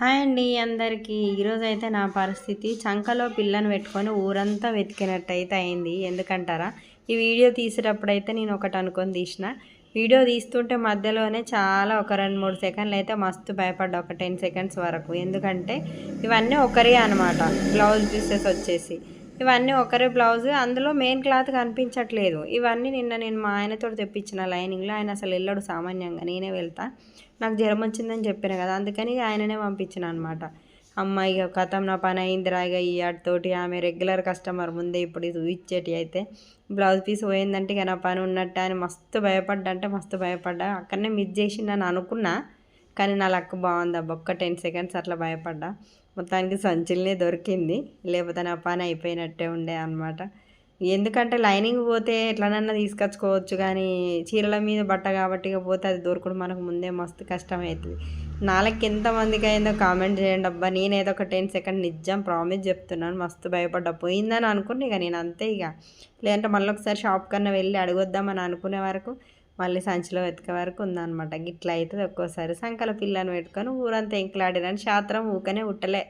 Hi అండి అందరికీ. ఈరోజైతే నా పరిస్థితి చంకలో పిల్లను పెట్టుకొని ఊరంతా వెతికినట్టయితే అయింది. ఎందుకంటారా, ఈ వీడియో తీసేటప్పుడైతే నేను ఒకటి అనుకొని తీసిన. వీడియో తీస్తుంటే మధ్యలోనే చాలా ఒక 2-3 సెకండ్లు అయితే మస్తు భయపడ్డా, ఒక 10 సెకండ్స్ వరకు. ఎందుకంటే ఇవన్నీ ఒకరే అనమాట, బ్లౌజ్ పీసెస్ వచ్చేసి ఇవన్నీ ఒకరే బ్లౌజ్, అందులో మెయిన్ క్లాత్ కనిపించట్లేదు. ఇవన్నీ నిన్న నేను మా ఆయనతో తెప్పించిన లైనింగ్లో. ఆయన అసలు వెళ్ళడు సామాన్యంగా, నేనే వెళ్తా. నాకు జ్వరం వచ్చిందని చెప్పాను కదా, అందుకని ఆయననే పంపించిన అనమాట. అమ్మ ఇక కథం నా పని అయిందిరా. ఇక ఈ ఆటితోటి ఆమె రెగ్యులర్ కస్టమర్ ముందే ఇప్పుడు ఇది ఇచ్చేటి అయితే బ్లౌజ్ పీస్ పోయిందంటే ఇక నా పని ఉన్నట్టు అని మస్తు భయపడ్డా, అంటే మస్తు భయపడ్డా. అక్కడనే మిస్ చేసిందని అనుకున్నా, కానీ నా లక్ బాగుంది అబ్బా. ఒక్క 10 సెకండ్స్ అట్లా భయపడ్డా. మొత్తానికి సంచులనే దొరికింది, లేకపోతే నా పని అయిపోయినట్టే ఉండే అనమాట. ఎందుకంటే లైనింగ్ పోతే ఎట్లనన్నా తీసుకొచ్చుకోవచ్చు, కానీ చీరల మీద బట్ట కాబట్టి ఇక పోతే అది దొరకడం మనకు ముందే మస్తు కష్టమవుతుంది. నాలుగు ఎంతమందికి అయిందో కామెంట్ చేయండి అబ్బా. నేనేదో ఒక 10 సెకండ్ నిజం ప్రామిస్ చెప్తున్నాను, మస్తు భయపడ్డా. పోయిందని అనుకుని ఇక నేను అంతే. ఇక లేదంటే మళ్ళీ ఒకసారి షాప్ కన్నా వెళ్ళి అడగొద్దామని అనుకునే వరకు మళ్ళీ సంచిలో వెతికే వరకు ఉందన్నమాట. గిట్లా అవుతుంది ఒక్కోసారి. సంకల పిల్లను పెట్టుకొని ఊరంతా ఎంకలాడిరని శాస్త్రం ఊకనే ఉట్టలే.